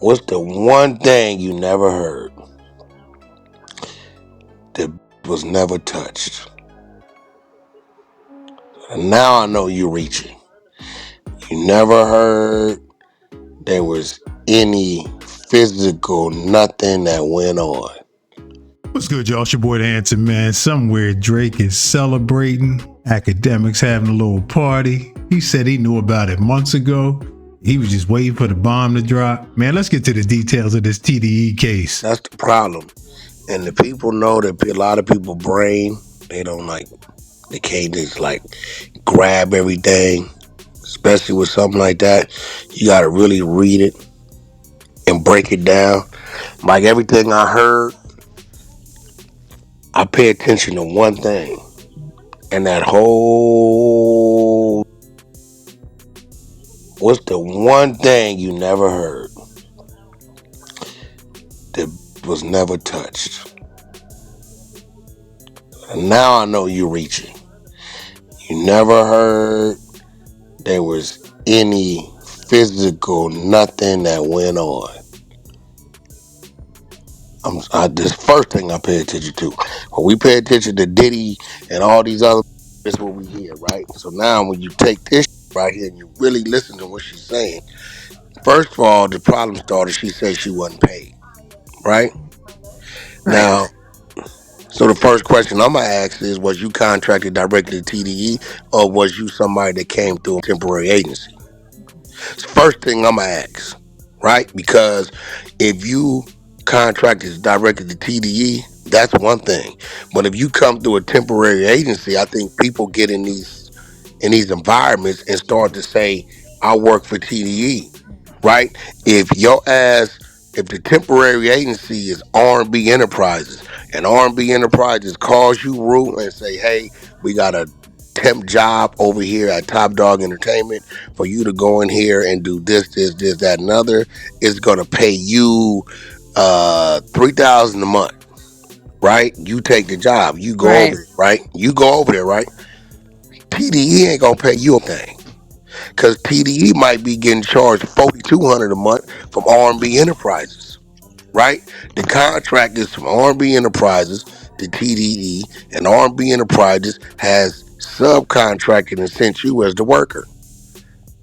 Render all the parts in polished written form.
What's the one thing you never heard that was never touched? And now I know you're reaching. You never heard there was any physical nothing that went on. What's good, y'all? It's your boy, the Answer Man. Somewhere Drake is celebrating. Akademiks having a little party. He said he knew about it months ago. He was just waiting for the bomb to drop. Man, let's get to the details of this TDE case. That's the problem. And the people know that a lot of people brain, they can't just grab everything, especially with something like that. You got to really read it and break it down. Like everything I heard, I pay attention to one thing. And that whole, what's the one thing you never heard that was never touched? And now I know you're reaching. You never heard there was any physical nothing that went on. This first thing I pay attention to. When we pay attention to Diddy and all these other, that's what we hear, right? So now when you take this right here and you really listen to what she's saying, first of all, the problem started, she said she wasn't paid, right? Right. Now, so the first question I'm going to ask is, was you contracted directly to TDE or was you somebody that came through a temporary agency? It's the first thing I'm going to ask, right? Because if you contracted directly to TDE, that's one thing. But if you come through a temporary agency, I think people get in these environments and start to say, I work for TDE, right? If your ass, if the temporary agency is R&B Enterprises, and R&B Enterprises calls you, Rue, and say, hey, we got a temp job over here at Top Dog Entertainment for you to go in here and do this, that, and other, it's gonna pay you $3,000 a month, right? You take the job, you go over Right. there, right? You go over there, right? TDE ain't gonna pay you a thing. Cause TDE might be getting charged $4,200 a month from R&B Enterprises, right? The contract is from R&B Enterprises to TDE, and R&B Enterprises has subcontracted and sent you as the worker.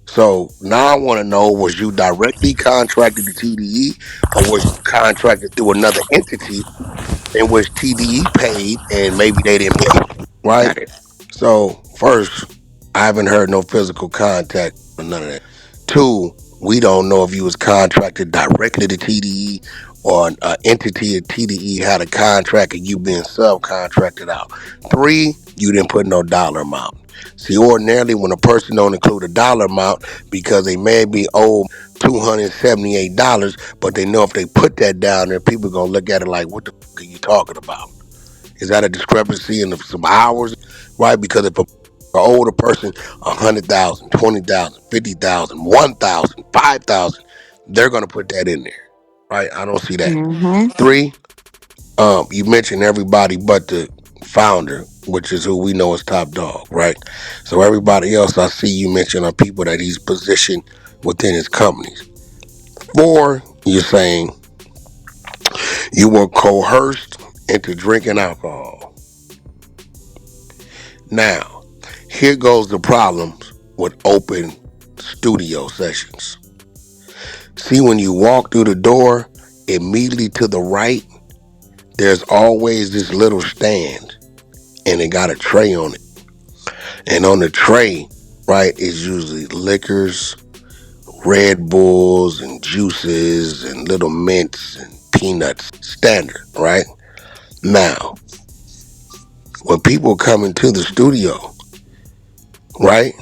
So now I want to know: was you directly contracted to TDE, or was you contracted through another entity in which TDE paid and maybe they didn't pay you, right? Got it. So first, I haven't heard no physical contact or none of that. Two, we don't know if you was contracted directly to TDE or an entity of TDE had a contract and you been subcontracted out. Three, you didn't put no dollar amount. See, ordinarily when a person don't include a dollar amount because they may be owed $278, but they know if they put that down there, people gonna look at it like, what the fuck are you talking about? Is that a discrepancy in some hours, right? Because if a older person, 100,000, 20,000, 50,000, 1,000, 5,000, they're gonna put that in there, right? I don't see that. Mm-hmm. Three, you mentioned everybody but the founder, which is who we know as Top Dog, right? So everybody else I see you mention are people that he's positioned within his companies. Four, you're saying you were coerced into drinking alcohol. Now, here goes the problems with open studio sessions. See, when you walk through the door, immediately to the right, there's always this little stand, and it got a tray on it. And on the tray, right, is usually liquors, Red Bulls, and juices, and little mints, and peanuts, standard, right? Now, when people come into the studio, right,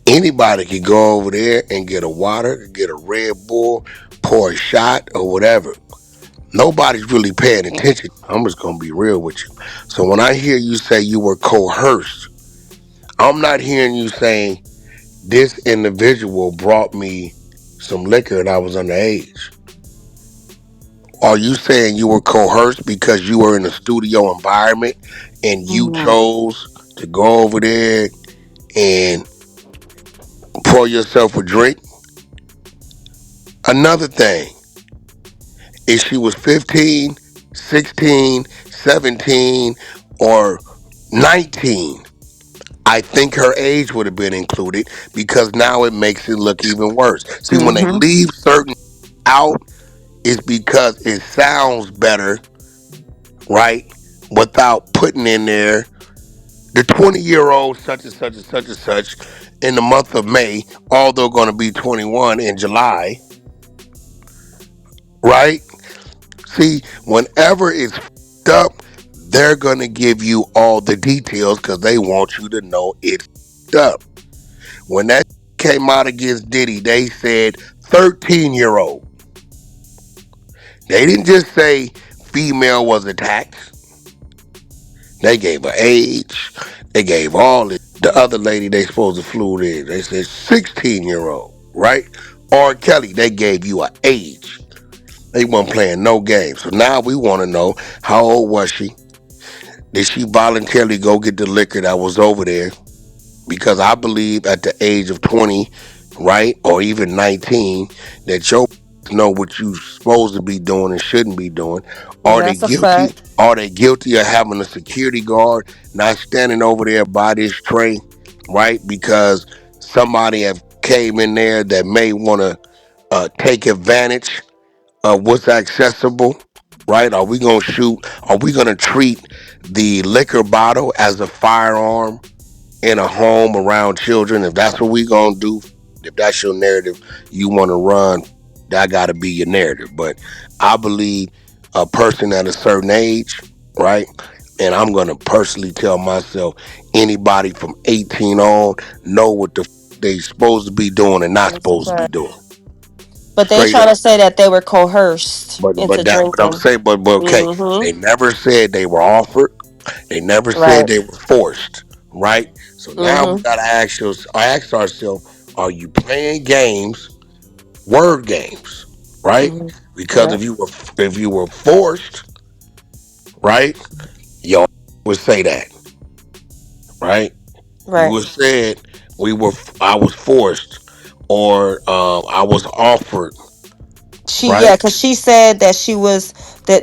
anybody can go over there and get a water, get a Red Bull, pour a shot or whatever. Nobody's really paying attention. I'm just gonna be real with you. So when I hear you say you were coerced, I'm not hearing you saying this individual brought me some liquor and I was underage. Are you saying you were coerced because you were in a studio environment and you Mm-hmm. chose to go over there and pour yourself a drink? Another thing is she was 15, 16, 17, or 19. I think her age would have been included because now it makes it look even worse. See, when they Mm-hmm. leave certain out, it's because it sounds better, right? Without putting in there the 20-year-old such and such and such and such in the month of May, although going to be 21 in July, right? See, whenever it's up, they're going to give you all the details because they want you to know it's up. When that came out against Diddy, they said 13-year-old. They didn't just say female was attacked. They gave her age. They gave all this. The other lady they supposed to flew in, they said 16-year-old, right? R. Kelly, they gave you an age. They weren't playing no games. So now we want to know how old was she? Did she voluntarily go get the liquor that was over there? Because I believe at the age of 20, right, or even 19, that your know what you supposed to be doing and shouldn't be doing. Are they That's a guilty? fact. Are they guilty of having a security guard not standing over there by this tray, right? Because somebody have came in there that may want to take advantage of what's accessible, right? Are we gonna shoot? Are we gonna treat the liquor bottle as a firearm in a home around children? If that's what we gonna do, if that's your narrative you want to run, that got to be your narrative. But I believe a person at a certain age, right? And I'm gonna personally tell myself, anybody from 18 on know what the they supposed to be doing and not That's a supposed to be fact. doing. But they Straight trying up. to say that they were coerced But into that but I'm drinking. saying, but okay, Mm-hmm. they never said they were offered. They never said Right. they were forced, right? So now we Mm-hmm. gotta ask ourselves, are you playing games, word games, right? Mm-hmm. Because Right. if you were forced, right, your would say that, right? You Right. would said I was forced or I was offered, Yeah, right? because she said that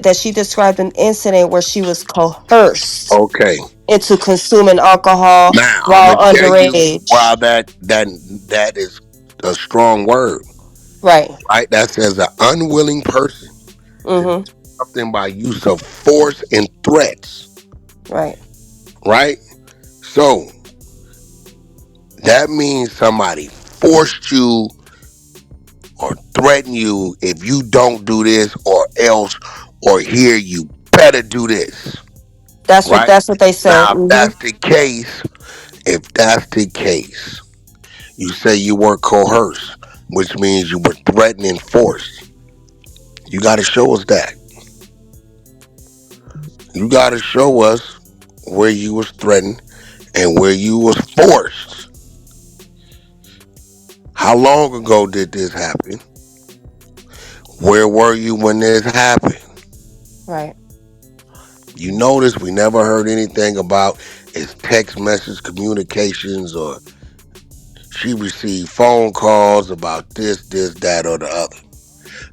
that she described an incident where she was coerced Okay. into consuming alcohol Now I'm while gonna tell you underage. why that is a strong word, Right. right? That says an unwilling person to do Mm-hmm. something by use of force and threats, Right. right? So that means somebody forced you or threatened you if you don't do this or else, or here you better do this, right? That's what they say. Now if Mm-hmm. that's the case, if that's the case, you say you were coerced, which means you were threatened and forced. You got to show us that. You got to show us where you was threatened and where you was forced. How long ago did this happen? Where were you when this happened? Right. You notice we never heard anything about his text message communications or she received phone calls about this, that, or the other.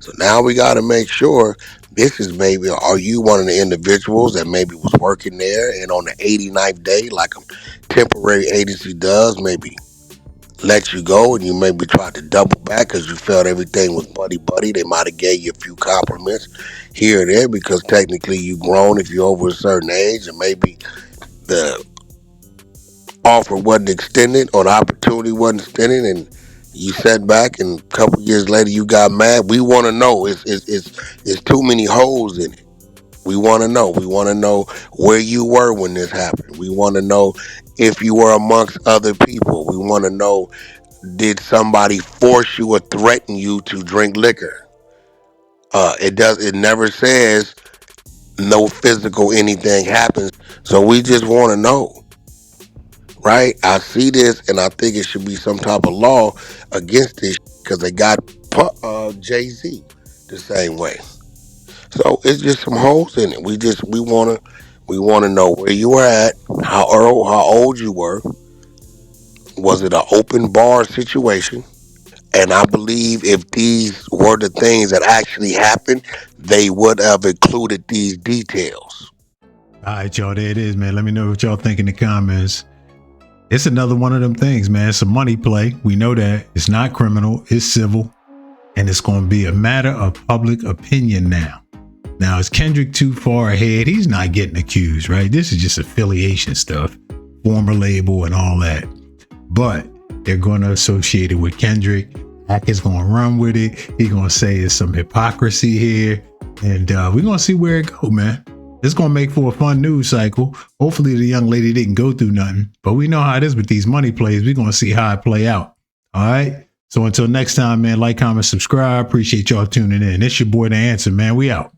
So now we got to make sure this is maybe, are you one of the individuals that maybe was working there and on the 89th day, like a temporary agency does, maybe let you go and you maybe tried to double back because you felt everything was buddy buddy. They might have gave you a few compliments here and there because technically you grown if you're over a certain age and maybe the offer wasn't extended or the opportunity wasn't extended and you sat back and a couple years later you got mad. We want to know. It's too many holes in it. We want to know. We want to know where you were when this happened. We want to know if you were amongst other people. We want to know, did somebody force you or threaten you to drink liquor? It never says no physical anything happens. So we just want to know, right? I see this and I think it should be some type of law against this because they got Jay-Z the same way. So it's just some holes in it. We wanna know where you were at, how old you were. Was it an open bar situation? And I believe if these were the things that actually happened, they would have included these details. All right, y'all, there it is, man. Let me know what y'all think in the comments. It's another one of them things, man. It's a money play. We know that. It's not criminal. It's civil. And it's going to be a matter of public opinion now. Now, is Kendrick too far ahead? He's not getting accused, right? This is just affiliation stuff, former label and all that. But they're going to associate it with Kendrick. Wack is going to run with it. He's going to say there's some hypocrisy here. And we're going to see where it goes, man. It's going to make for a fun news cycle. Hopefully the young lady didn't go through nothing. But we know how it is with these money plays. We're going to see how it play out. All right? So until next time, man, like, comment, subscribe. Appreciate y'all tuning in. It's your boy, The Answer, man. We out.